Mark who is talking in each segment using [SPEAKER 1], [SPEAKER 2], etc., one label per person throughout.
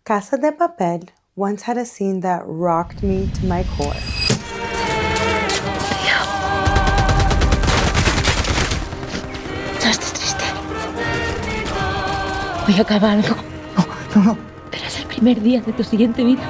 [SPEAKER 1] Casa de Papel once had a scene that rocked me to my core.
[SPEAKER 2] No estés triste. Voy a acabar algo.
[SPEAKER 3] No.
[SPEAKER 2] Pero es el primer día de tu siguiente vida.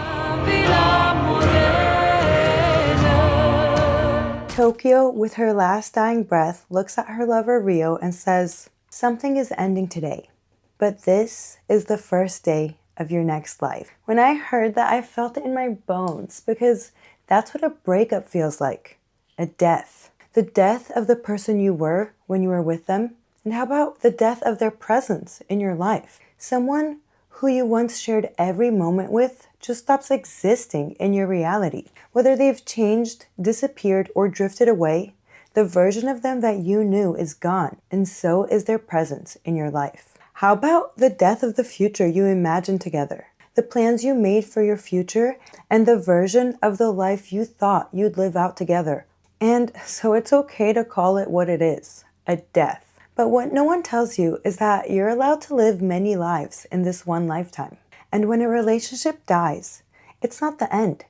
[SPEAKER 1] Tokyo, with her last dying breath, looks at her lover Rio and says, "Something is ending today, but this is the first day of your next life." When I heard that, I felt it in my bones because that's what a breakup feels like. A death. The death of the person you were when you were with them. And how about the death of their presence in your life? Someone who you once shared every moment with just stops existing in your reality. Whether they've changed, disappeared, or drifted away, the version of them that you knew is gone, and so is their presence in your life. How about the death of the future you imagined together? The plans you made for your future and the version of the life you thought you'd live out together. And so it's okay to call it what it is, a death. But what no one tells you is that you're allowed to live many lives in this one lifetime. And when a relationship dies, it's not the end.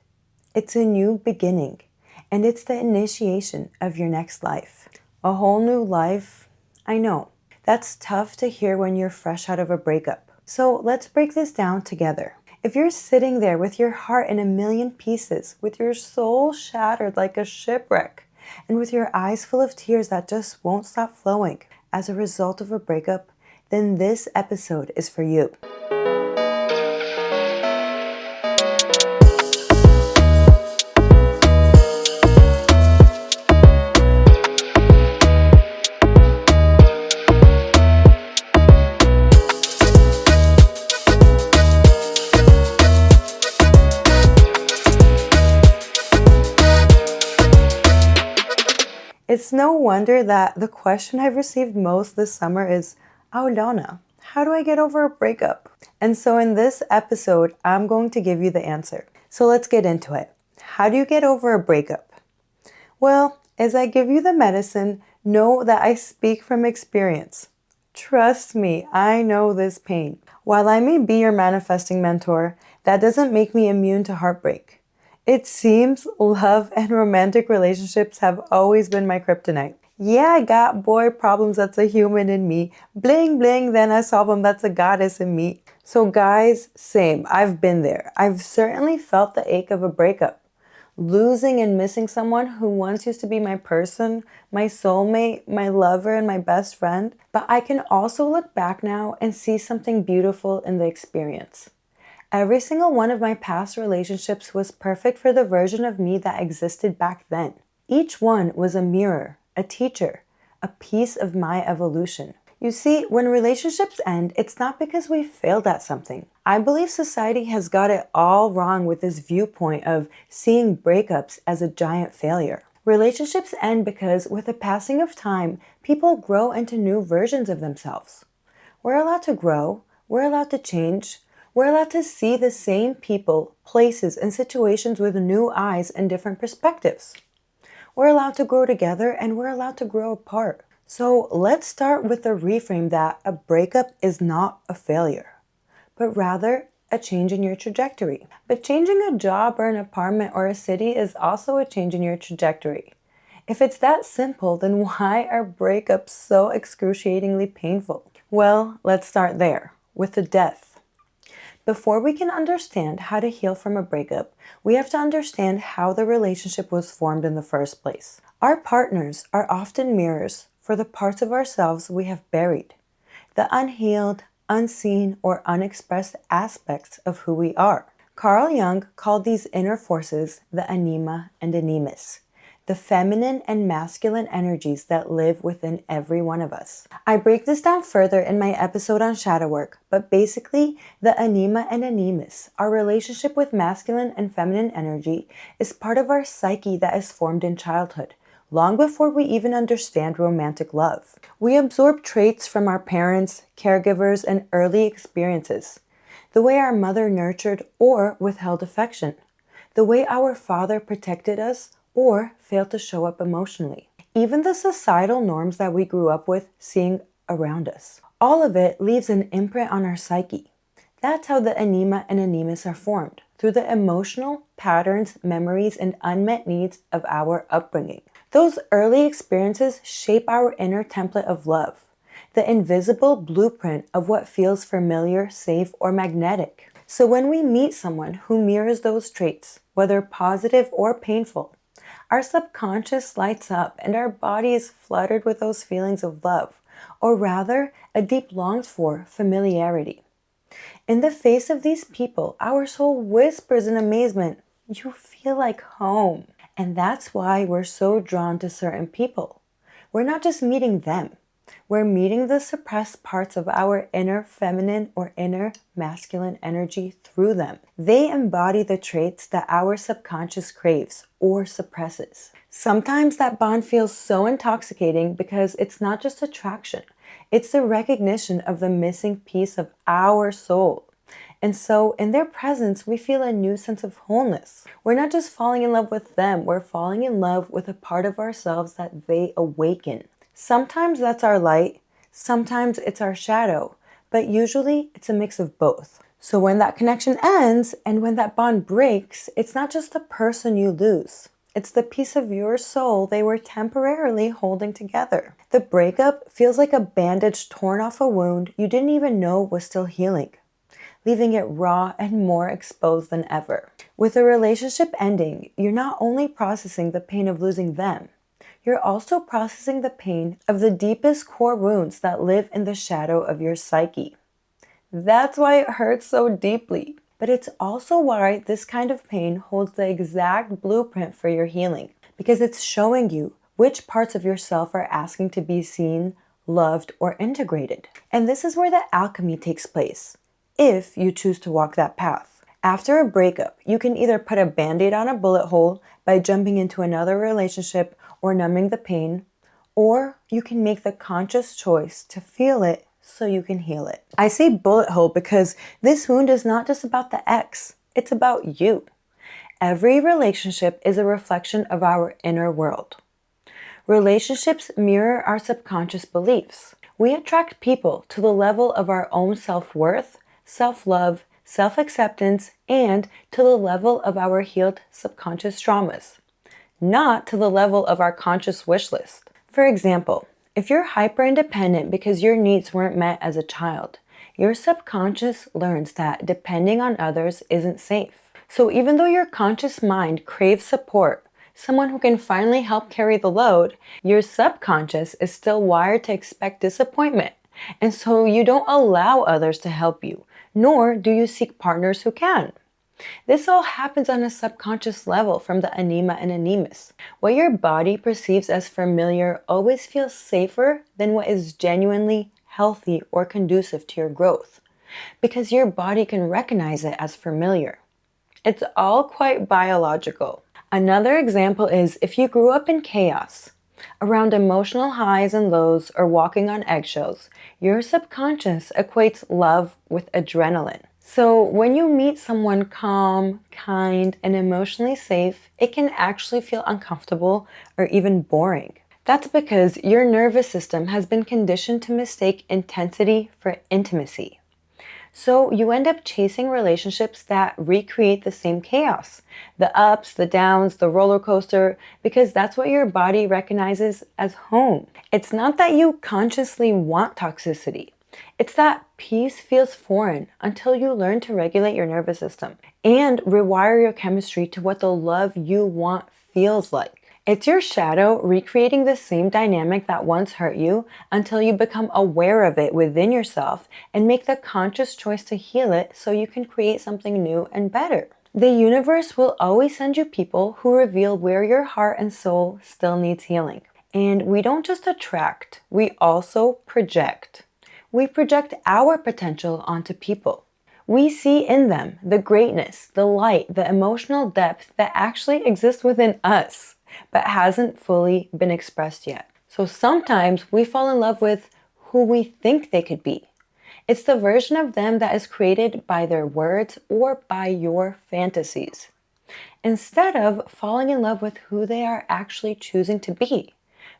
[SPEAKER 1] It's a new beginning. And it's the initiation of your next life. A whole new life. I know. That's tough to hear when you're fresh out of a breakup. So let's break this down together. If you're sitting there with your heart in a million pieces, with your soul shattered like a shipwreck, and with your eyes full of tears that just won't stop flowing as a result of a breakup, then this episode is for you. It's no wonder that the question I've received most this summer is, Aulana, how do I get over a breakup? And so in this episode, I'm going to give you the answer. So let's get into it. How do you get over a breakup? Well, as I give you the medicine, know that I speak from experience. Trust me, I know this pain. While I may be your manifesting mentor, that doesn't make me immune to heartbreak. It seems love and romantic relationships have always been my kryptonite. Yeah, I got boy problems, that's a human in me. Bling bling, then I solve them, that's a goddess in me. So guys, same, I've been there. I've certainly felt the ache of a breakup. Losing and missing someone who once used to be my person, my soulmate, my lover, and my best friend. But I can also look back now and see something beautiful in the experience. Every single one of my past relationships was perfect for the version of me that existed back then. Each one was a mirror, a teacher, a piece of my evolution. You see, when relationships end, it's not because we failed at something. I believe society has got it all wrong with this viewpoint of seeing breakups as a giant failure. Relationships end because with the passing of time, people grow into new versions of themselves. We're allowed to grow, we're allowed to change, we're allowed to see the same people, places, and situations with new eyes and different perspectives. We're allowed to grow together and we're allowed to grow apart. So let's start with the reframe that a breakup is not a failure, but rather a change in your trajectory. But changing a job or an apartment or a city is also a change in your trajectory. If it's that simple, then why are breakups so excruciatingly painful? Well, let's start there, with the death. Before we can understand how to heal from a breakup, we have to understand how the relationship was formed in the first place. Our partners are often mirrors for the parts of ourselves we have buried, the unhealed, unseen, or unexpressed aspects of who we are. Carl Jung called these inner forces the anima and animus, the feminine and masculine energies that live within every one of us. I break this down further in my episode on shadow work, but basically, the anima and animus, our relationship with masculine and feminine energy, is part of our psyche that is formed in childhood, long before we even understand romantic love. We absorb traits from our parents, caregivers, and early experiences. The way our mother nurtured or withheld affection. The way our father protected us or failed to show up emotionally. Even the societal norms that we grew up with seeing around us. All of it leaves an imprint on our psyche. That's how the anima and animus are formed, through the emotional patterns, memories, and unmet needs of our upbringing. Those early experiences shape our inner template of love, the invisible blueprint of what feels familiar, safe, or magnetic. So when we meet someone who mirrors those traits, whether positive or painful, our subconscious lights up and our body is fluttered with those feelings of love, or rather, a deep longed for familiarity. In the face of these people, our soul whispers in amazement, "You feel like home." And that's why we're so drawn to certain people. We're not just meeting them. We're meeting the suppressed parts of our inner feminine or inner masculine energy through them. They embody the traits that our subconscious craves or suppresses. Sometimes that bond feels so intoxicating because it's not just attraction. It's the recognition of the missing piece of our soul. And so in their presence, we feel a new sense of wholeness. We're not just falling in love with them, we're falling in love with a part of ourselves that they awaken. Sometimes that's our light, sometimes it's our shadow, but usually it's a mix of both. So when that connection ends and when that bond breaks, it's not just the person you lose. It's the piece of your soul they were temporarily holding together. The breakup feels like a bandage torn off a wound you didn't even know was still healing, leaving it raw and more exposed than ever. With a relationship ending, you're not only processing the pain of losing them, you're also processing the pain of the deepest core wounds that live in the shadow of your psyche. That's why it hurts so deeply. But it's also why this kind of pain holds the exact blueprint for your healing, because it's showing you which parts of yourself are asking to be seen, loved, or integrated. And this is where the alchemy takes place, if you choose to walk that path. After a breakup, you can either put a band-aid on a bullet hole by jumping into another relationship or numbing the pain, or you can make the conscious choice to feel it so you can heal it. I say bullet hole because this wound is not just about the ex, it's about you. Every relationship is a reflection of our inner world. Relationships mirror our subconscious beliefs. We attract people to the level of our own self-worth, self-love, self-acceptance, and to the level of our healed subconscious traumas, not to the level of our conscious wish list. For example, if you're hyper-independent because your needs weren't met as a child, your subconscious learns that depending on others isn't safe. So even though your conscious mind craves support, someone who can finally help carry the load, your subconscious is still wired to expect disappointment. And so you don't allow others to help you, nor do you seek partners who can. This all happens on a subconscious level from the anima and animus. What your body perceives as familiar always feels safer than what is genuinely healthy or conducive to your growth, because your body can recognize it as familiar. It's all quite biological. Another example is if you grew up in chaos, around emotional highs and lows or walking on eggshells, your subconscious equates love with adrenaline. So when you meet someone calm, kind, and emotionally safe, it can actually feel uncomfortable or even boring. That's because your nervous system has been conditioned to mistake intensity for intimacy. So you end up chasing relationships that recreate the same chaos, the ups, the downs, the roller coaster, because that's what your body recognizes as home. It's not that you consciously want toxicity. It's that peace feels foreign until you learn to regulate your nervous system and rewire your chemistry to what the love you want feels like. It's your shadow recreating the same dynamic that once hurt you until you become aware of it within yourself and make the conscious choice to heal it so you can create something new and better. The universe will always send you people who reveal where your heart and soul still needs healing. And we don't just attract, we also project. We project our potential onto people. We see in them the greatness, the light, the emotional depth that actually exists within us, but hasn't fully been expressed yet. So sometimes we fall in love with who we think they could be. It's the version of them that is created by their words or by your fantasies, instead of falling in love with who they are actually choosing to be,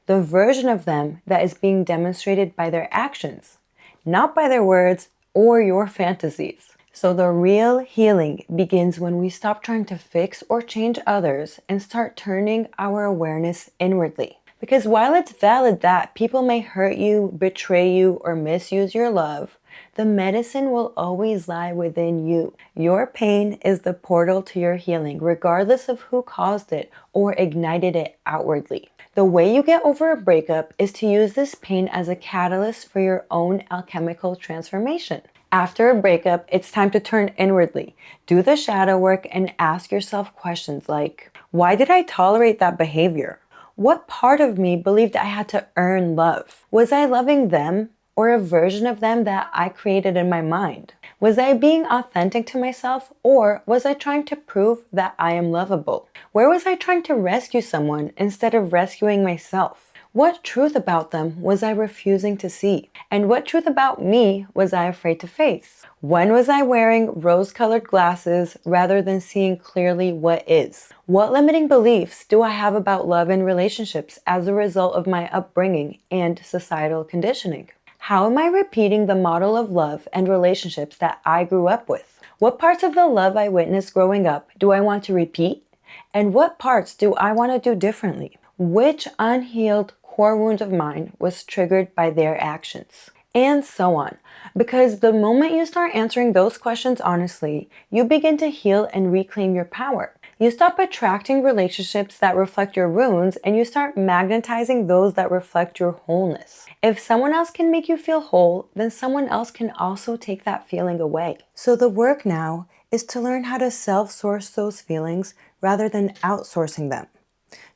[SPEAKER 1] the version of them that is being demonstrated by their actions, not by their words or your fantasies. So the real healing begins when we stop trying to fix or change others and start turning our awareness inwardly. Because while it's valid that people may hurt you, betray you, or misuse your love, the medicine will always lie within you. Your pain is the portal to your healing, regardless of who caused it or ignited it outwardly. The way you get over a breakup is to use this pain as a catalyst for your own alchemical transformation. After a breakup, it's time to turn inwardly, do the shadow work, and ask yourself questions like, why did I tolerate that behavior? What part of me believed I had to earn love? Was I loving them or a version of them that I created in my mind? Was I being authentic to myself, or was I trying to prove that I am lovable? Where was I trying to rescue someone instead of rescuing myself? What truth about them was I refusing to see? And what truth about me was I afraid to face? When was I wearing rose-colored glasses rather than seeing clearly what is? What limiting beliefs do I have about love and relationships as a result of my upbringing and societal conditioning? How am I repeating the model of love and relationships that I grew up with? What parts of the love I witnessed growing up do I want to repeat? And what parts do I want to do differently? Which unhealed core wound of mine was triggered by their actions? And so on. Because the moment you start answering those questions honestly, you begin to heal and reclaim your power. You stop attracting relationships that reflect your wounds, and you start magnetizing those that reflect your wholeness. If someone else can make you feel whole, then someone else can also take that feeling away. So the work now is to learn how to self-source those feelings rather than outsourcing them.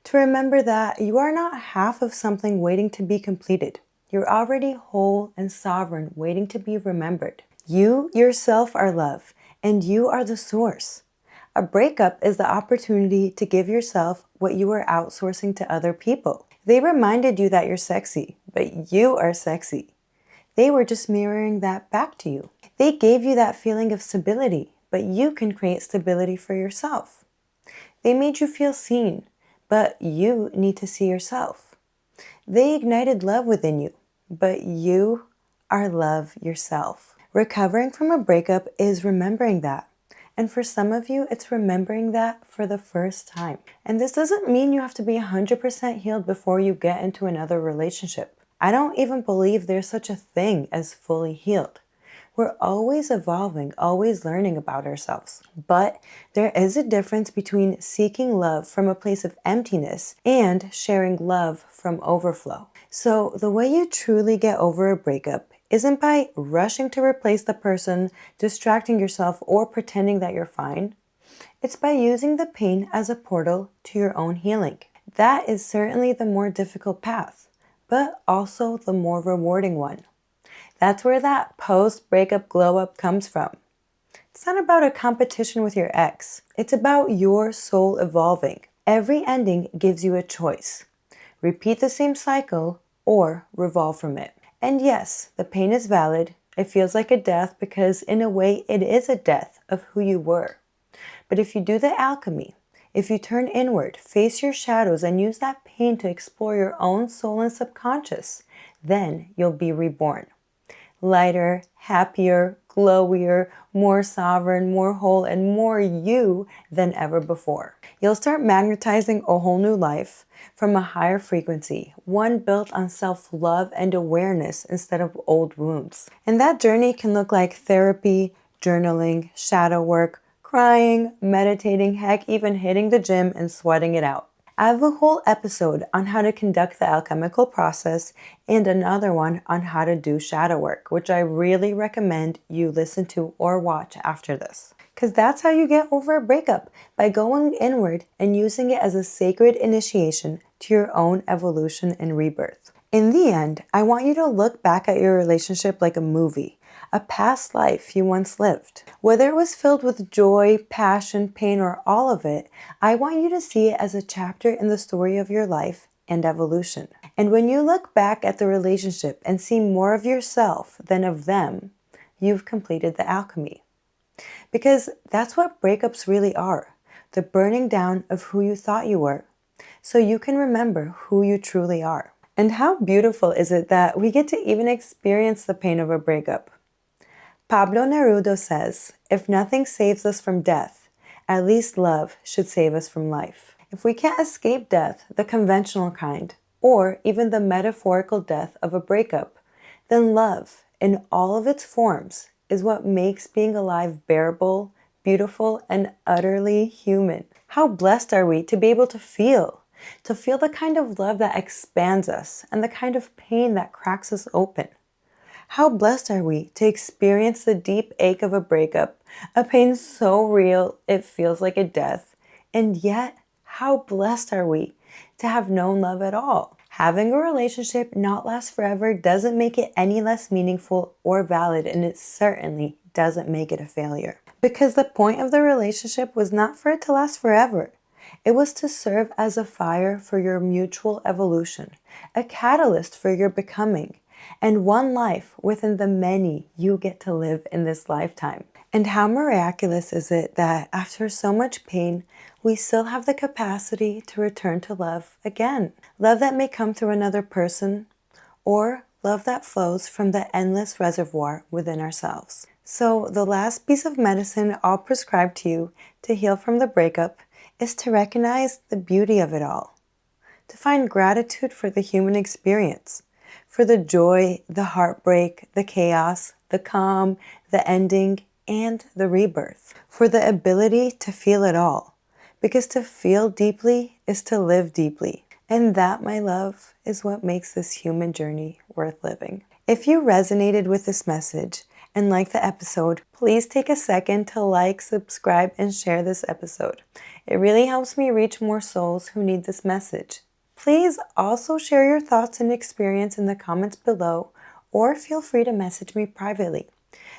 [SPEAKER 1] To remember that you are not half of something waiting to be completed. You're already whole and sovereign, waiting to be remembered. You yourself are love, and you are the source. A breakup is the opportunity to give yourself what you were outsourcing to other people. They reminded you that you're sexy, but you are sexy. They were just mirroring that back to you. They gave you that feeling of stability, but you can create stability for yourself. They made you feel seen, but you need to see yourself. They ignited love within you, but you are love yourself. Recovering from a breakup is remembering that. And for some of you, it's remembering that for the first time. And this doesn't mean you have to be 100% healed before you get into another relationship. I don't even believe there's such a thing as fully healed. We're always evolving, always learning about ourselves. But there is a difference between seeking love from a place of emptiness and sharing love from overflow. So the way you truly get over a breakup isn't by rushing to replace the person, distracting yourself, or pretending that you're fine. It's by using the pain as a portal to your own healing. That is certainly the more difficult path, but also the more rewarding one. That's where that post-breakup glow-up comes from. It's not about a competition with your ex. It's about your soul evolving. Every ending gives you a choice. Repeat the same cycle or revolve from it. And yes, the pain is valid. It feels like a death because in a way it is a death of who you were. But if you do the alchemy, if you turn inward, face your shadows, and use that pain to explore your own soul and subconscious, then you'll be reborn. Lighter, happier, glowier, more sovereign, more whole, and more you than ever before. You'll start magnetizing a whole new life from a higher frequency, one built on self-love and awareness instead of old wounds. And that journey can look like therapy, journaling, shadow work, crying, meditating, heck, even hitting the gym and sweating it out. I have a whole episode on how to conduct the alchemical process and another one on how to do shadow work, which I really recommend you listen to or watch after this. Because that's how you get over a breakup, by going inward and using it as a sacred initiation to your own evolution and rebirth. In the end, I want you to look back at your relationship like a movie, a past life you once lived. Whether it was filled with joy, passion, pain, or all of it, I want you to see it as a chapter in the story of your life and evolution. And when you look back at the relationship and see more of yourself than of them, you've completed the alchemy. Because that's what breakups really are, the burning down of who you thought you were, so you can remember who you truly are. And how beautiful is it that we get to even experience the pain of a breakup? Pablo Neruda says, if nothing saves us from death, at least love should save us from life. If we can't escape death, the conventional kind, or even the metaphorical death of a breakup, then love, in all of its forms, is what makes being alive bearable, beautiful, and utterly human. How blessed are we to be able to feel the kind of love that expands us and the kind of pain that cracks us open. How blessed are we to experience the deep ache of a breakup, a pain so real it feels like a death, and yet how blessed are we to have known love at all? Having a relationship not last forever doesn't make it any less meaningful or valid, and it certainly doesn't make it a failure. Because the point of the relationship was not for it to last forever. It was to serve as a fire for your mutual evolution, a catalyst for your becoming, and one life within the many you get to live in this lifetime. And how miraculous is it that after so much pain, we still have the capacity to return to love again. Love that may come through another person, or love that flows from the endless reservoir within ourselves. So the last piece of medicine I'll prescribe to you to heal from the breakup is to recognize the beauty of it all, to find gratitude for the human experience, for the joy, the heartbreak, the chaos, the calm, the ending, and the rebirth, for the ability to feel it all, because to feel deeply is to live deeply. And that, my love, is what makes this human journey worth living. If you resonated with this message and liked the episode, please take a second to like, subscribe, and share this episode. It really helps me reach more souls who need this message. Please also share your thoughts and experience in the comments below, or feel free to message me privately,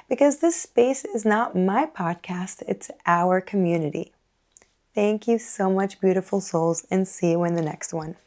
[SPEAKER 1] because this space is not my podcast, it's our community. Thank you so much, beautiful souls, and see you in the next one.